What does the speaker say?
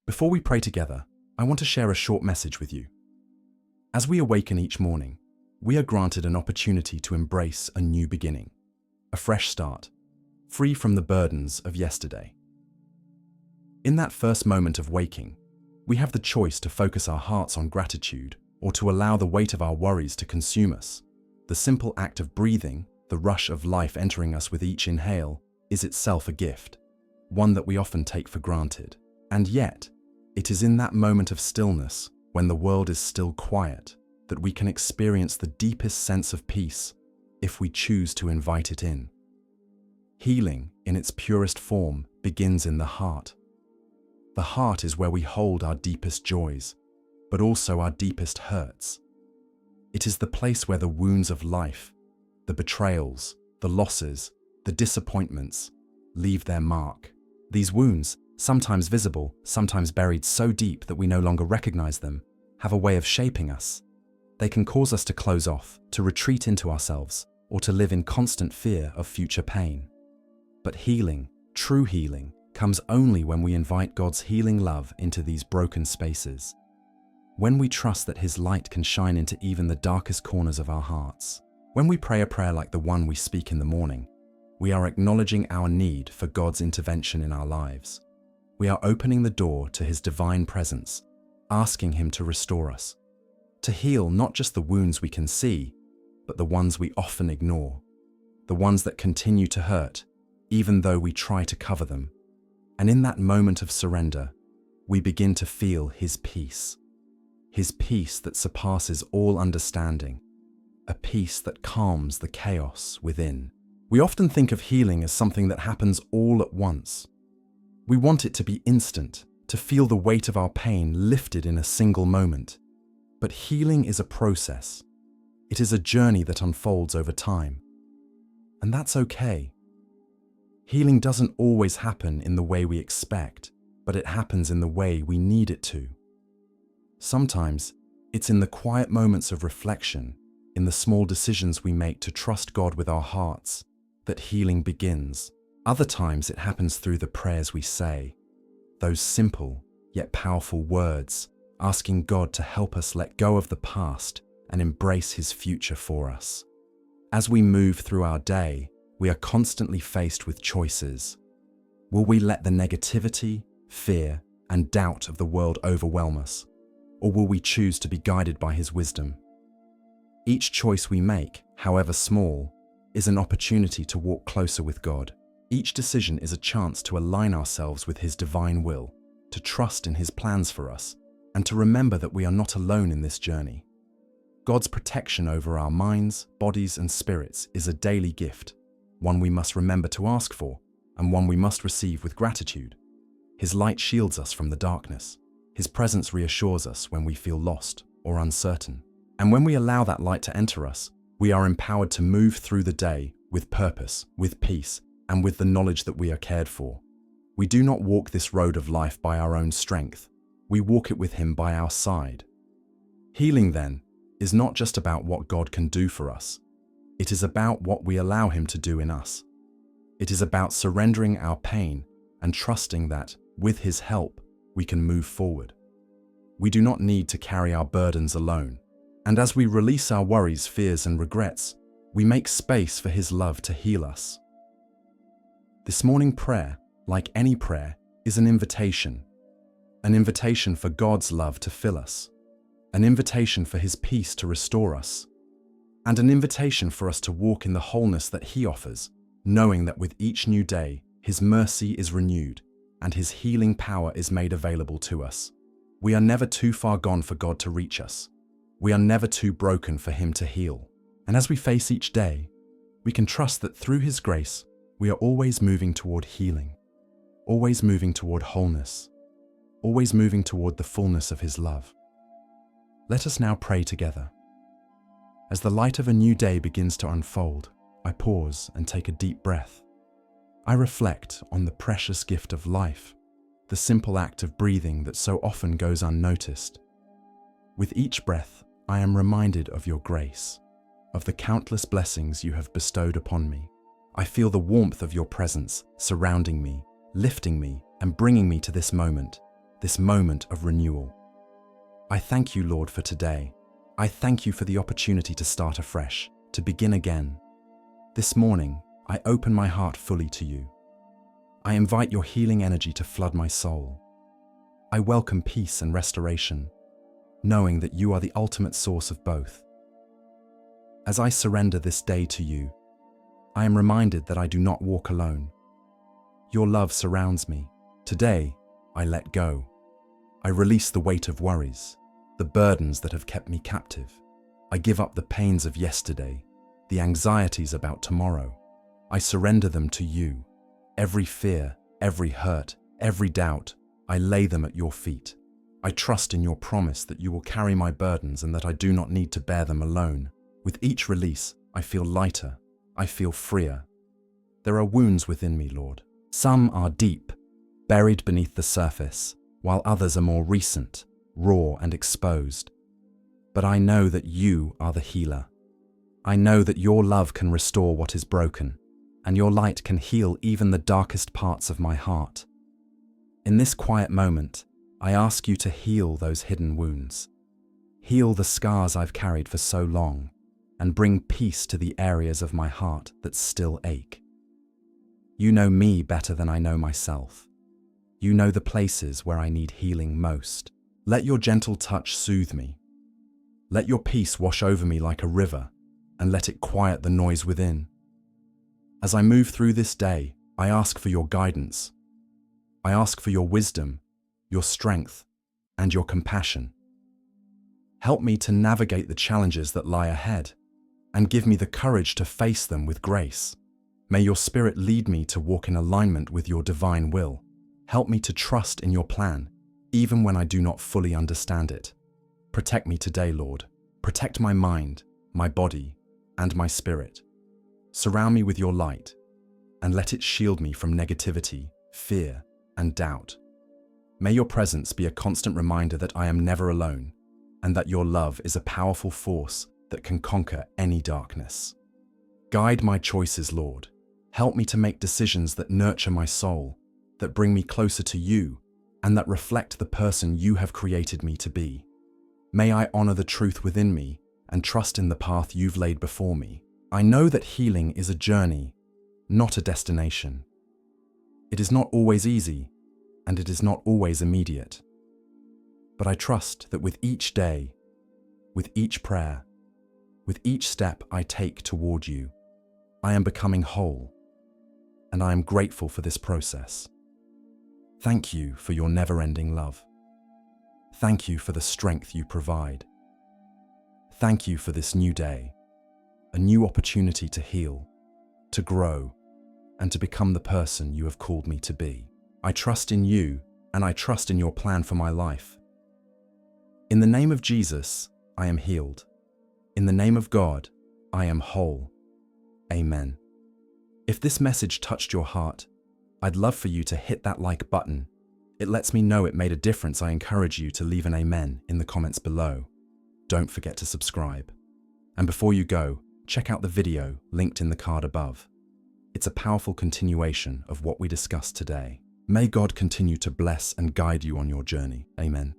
Before we pray together, I want to share a short message with you. As we awaken each morning, we are granted an opportunity to embrace a new beginning, a fresh start, free from the burdens of yesterday. In that first moment of waking, we have the choice to focus our hearts on gratitude or to allow the weight of our worries to consume us. The simple act of breathing, the rush of life entering us with each inhale, is itself a gift, one that we often take for granted. And yet, it is in that moment of stillness, when the world is still quiet, that we can experience the deepest sense of peace if we choose to invite it in. Healing, in its purest form, begins in the heart. The heart is where we hold our deepest joys, but also our deepest hurts. It is the place where the wounds of life, the betrayals, the losses, the disappointments, leave their mark. These wounds, sometimes visible, sometimes buried so deep that we no longer recognize them, have a way of shaping us. They can cause us to close off, to retreat into ourselves, or to live in constant fear of future pain. But healing, true healing, comes only when we invite God's healing love into these broken spaces. When we trust that His light can shine into even the darkest corners of our hearts. When we pray a prayer like the one we speak in the morning, we are acknowledging our need for God's intervention in our lives. We are opening the door to His divine presence, asking Him to restore us, to heal not just the wounds we can see, but the ones we often ignore, the ones that continue to hurt, even though we try to cover them. And in that moment of surrender, we begin to feel His peace that surpasses all understanding, a peace that calms the chaos within. We often think of healing as something that happens all at once. We want it to be instant, to feel the weight of our pain lifted in a single moment. But healing is a process. It is a journey that unfolds over time. And that's okay. Healing doesn't always happen in the way we expect, but it happens in the way we need it to. Sometimes, it's in the quiet moments of reflection, in the small decisions we make to trust God with our hearts, that healing begins. Other times it happens through the prayers we say, those simple yet powerful words, asking God to help us let go of the past and embrace His future for us. As we move through our day, we are constantly faced with choices. Will we let the negativity, fear, and doubt of the world overwhelm us? Or will we choose to be guided by His wisdom? Each choice we make, however small, is an opportunity to walk closer with God. Each decision is a chance to align ourselves with His divine will, to trust in His plans for us, and to remember that we are not alone in this journey. God's protection over our minds, bodies, and spirits is a daily gift, one we must remember to ask for, and one we must receive with gratitude. His light shields us from the darkness. His presence reassures us when we feel lost or uncertain. And when we allow that light to enter us, we are empowered to move through the day with purpose, with peace, and with the knowledge that we are cared for. We do not walk this road of life by our own strength. We walk it with Him by our side. Healing, then, is not just about what God can do for us. It is about what we allow Him to do in us. It is about surrendering our pain and trusting that, with His help, we can move forward. We do not need to carry our burdens alone. And as we release our worries, fears, and regrets, we make space for His love to heal us. This morning prayer, like any prayer, is an invitation for God's love to fill us, an invitation for His peace to restore us, and an invitation for us to walk in the wholeness that He offers, knowing that with each new day, His mercy is renewed and His healing power is made available to us. We are never too far gone for God to reach us. We are never too broken for Him to heal. And as we face each day, we can trust that through His grace, we are always moving toward healing, always moving toward wholeness, always moving toward the fullness of His love. Let us now pray together. As the light of a new day begins to unfold, I pause and take a deep breath. I reflect on the precious gift of life, the simple act of breathing that so often goes unnoticed. With each breath, I am reminded of Your grace, of the countless blessings You have bestowed upon me. I feel the warmth of Your presence surrounding me, lifting me, and bringing me to this moment, this moment of renewal. I thank you, Lord, for today. I thank you for the opportunity to start afresh, to begin again. This morning, I open my heart fully to you. I invite your healing energy to flood my soul. I welcome peace and restoration, knowing that you are the ultimate source of both. As I surrender this day to you, I am reminded that I do not walk alone. Your love surrounds me. Today, I let go. I release the weight of worries, the burdens that have kept me captive. I give up the pains of yesterday, the anxieties about tomorrow. I surrender them to you. Every fear, every hurt, every doubt, I lay them at your feet. I trust in your promise that you will carry my burdens and that I do not need to bear them alone. With each release, I feel lighter. I feel freer. There are wounds within me, Lord. Some are deep, buried beneath the surface, while others are more recent, raw and exposed. But I know that you are the healer. I know that your love can restore what is broken, and your light can heal even the darkest parts of my heart. In this quiet moment, I ask you to heal those hidden wounds. Heal the scars I've carried for so long, and bring peace to the areas of my heart that still ache. You know me better than I know myself. You know the places where I need healing most. Let your gentle touch soothe me. Let your peace wash over me like a river, and let it quiet the noise within. As I move through this day, I ask for your guidance. I ask for your wisdom, your strength, and your compassion. Help me to navigate the challenges that lie ahead, and give me the courage to face them with grace. May your Spirit lead me to walk in alignment with your divine will. Help me to trust in your plan, even when I do not fully understand it. Protect me today, Lord. Protect my mind, my body, and my spirit. Surround me with your light, and let it shield me from negativity, fear, and doubt. May your presence be a constant reminder that I am never alone, and that your love is a powerful force that can conquer any darkness. Guide my choices, Lord. Help me to make decisions that nurture my soul, that bring me closer to you, and that reflect the person you have created me to be. May I honor the truth within me and trust in the path you've laid before me. I know that healing is a journey, not a destination. It is not always easy, and it is not always immediate. But I trust that with each day, with each prayer, with each step I take toward you, I am becoming whole, and I am grateful for this process. Thank you for your never-ending love. Thank you for the strength you provide. Thank you for this new day, a new opportunity to heal, to grow, and to become the person you have called me to be. I trust in you, and I trust in your plan for my life. In the name of Jesus, I am healed. In the name of God, I am whole. Amen. If this message touched your heart, I'd love for you to hit that like button. It lets me know it made a difference. I encourage you to leave an amen in the comments below. Don't forget to subscribe. And before you go, check out the video linked in the card above. It's a powerful continuation of what we discussed today. May God continue to bless and guide you on your journey. Amen.